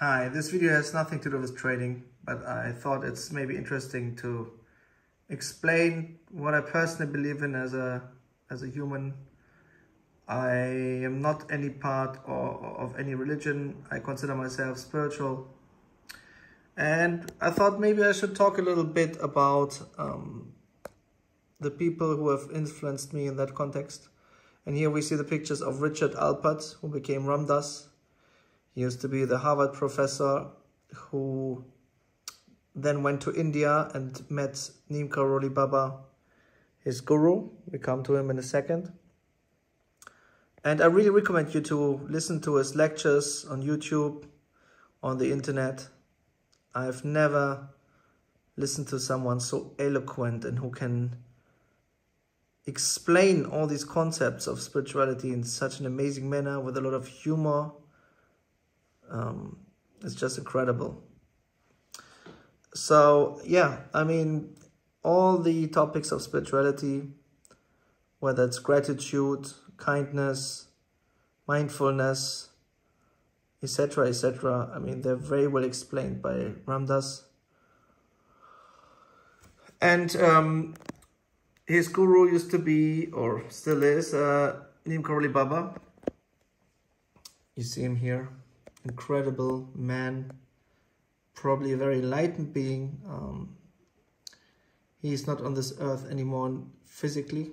Hi, this video has nothing to do with trading, but I thought it's maybe interesting to explain what I personally believe in as a human. I am not any part of any religion. I consider myself spiritual. And I thought maybe I should talk a little bit about the people who have influenced me in that context. And here we see the pictures of Richard Alpert, who became Ram Dass. He used to be the Harvard professor who then went to India and met Neem Karoli Baba, his guru. We come to him in a second. And I really recommend you to listen to his lectures on YouTube, on the internet. I've never listened to someone so eloquent and who can explain all these concepts of spirituality in such an amazing manner with a lot of humor. It's just incredible. So yeah, I mean, all the topics of spirituality, whether it's gratitude, kindness, mindfulness, etc., etc., I mean, they're very well explained by Ram Dass. And his guru used to be, or still is, Neem Karoli Baba. You see him here. Incredible man, probably a very enlightened being. He's not on this earth anymore physically,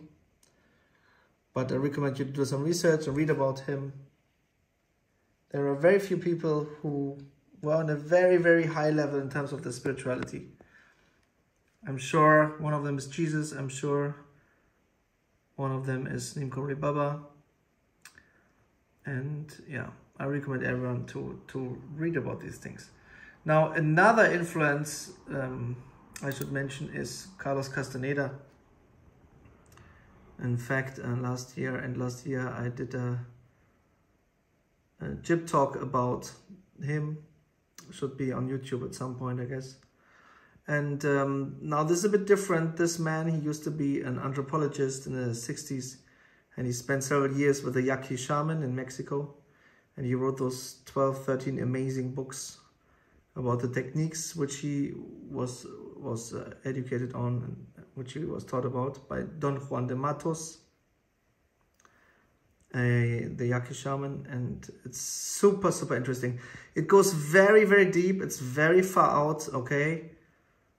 but I recommend you to do some research and read about him. There are very few people who were on a very, very high level in terms of their spirituality. I'm sure one of them is Jesus. I'm sure one of them is Neem Karoli Baba. And yeah, I recommend everyone to read about these things. Now, another influence I should mention is Carlos Castaneda. In fact, last year I did a Jib talk about him. Should be on YouTube at some point, I guess. And now this is a bit different. This man, he used to be an anthropologist in the 60s, and he spent several years with the Yaqui shaman in Mexico. And he wrote those 12, 13 amazing books about the techniques which he was educated on, and which he was taught about by Don Juan de Matos, the Yaqui shaman. And it's super, super interesting. It goes very, very deep. It's very far out, okay?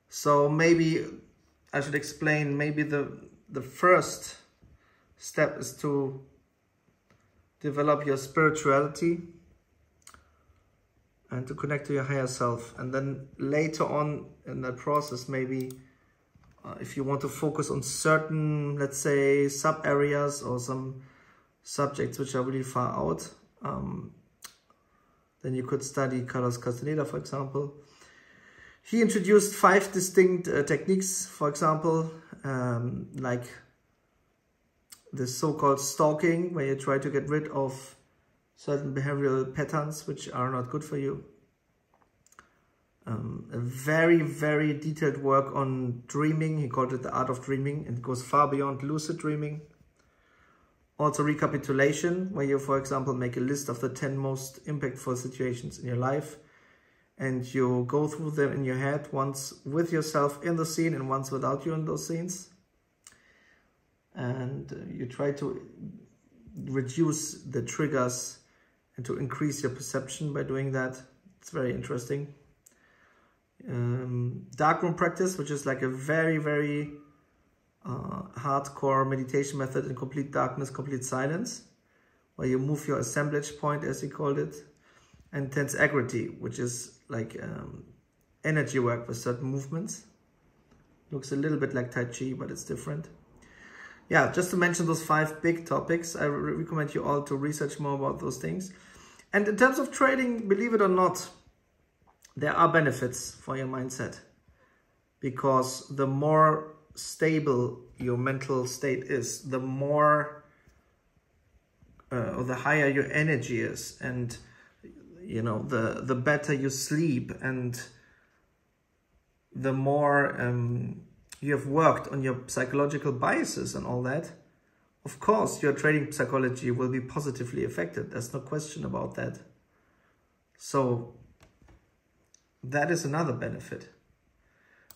So maybe I should explain, maybe the first step is to develop your spirituality and to connect to your higher self. And then later on in that process, maybe if you want to focus on certain, let's say, sub areas or some subjects which are really far out, then you could study Carlos Castaneda, for example. He introduced 5 distinct techniques, for example, like the so-called stalking, where you try to get rid of certain behavioral patterns which are not good for you. A very, very detailed work on dreaming. He called it the art of dreaming, and it goes far beyond lucid dreaming. Also recapitulation, where you, for example, make a list of the 10 most impactful situations in your life, and you go through them in your head, once with yourself in the scene and once without you in those scenes. And you try to reduce the triggers and to increase your perception by doing that. It's very interesting. Darkroom practice, which is like a very, very hardcore meditation method in complete darkness, complete silence, where you move your assemblage point, as he called it. And tensegrity, which is like energy work with certain movements. Looks a little bit like Tai Chi, but it's different. Yeah, just to mention those 5 big topics, I recommend you all to research more about those things. And in terms of trading, believe it or not, there are benefits for your mindset. Because the more stable your mental state is, the more or the higher your energy is, and you know, the better you sleep, and the more you have worked on your psychological biases and all that, of course, your trading psychology will be positively affected. There's no question about that. So that is another benefit.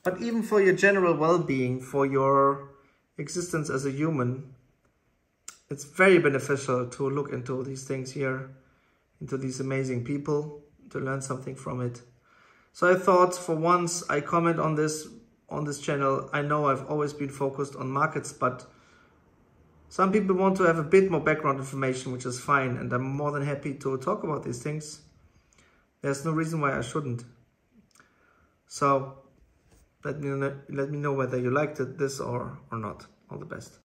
But even for your general well-being, for your existence as a human, it's very beneficial to look into these things here, into these amazing people, to learn something from it. So I thought for once I comment on this channel. I know I've always been focused on markets, but some people want to have a bit more background information, which is fine. And I'm more than happy to talk about these things. There's no reason why I shouldn't. So let me know whether you liked this or not. All the best.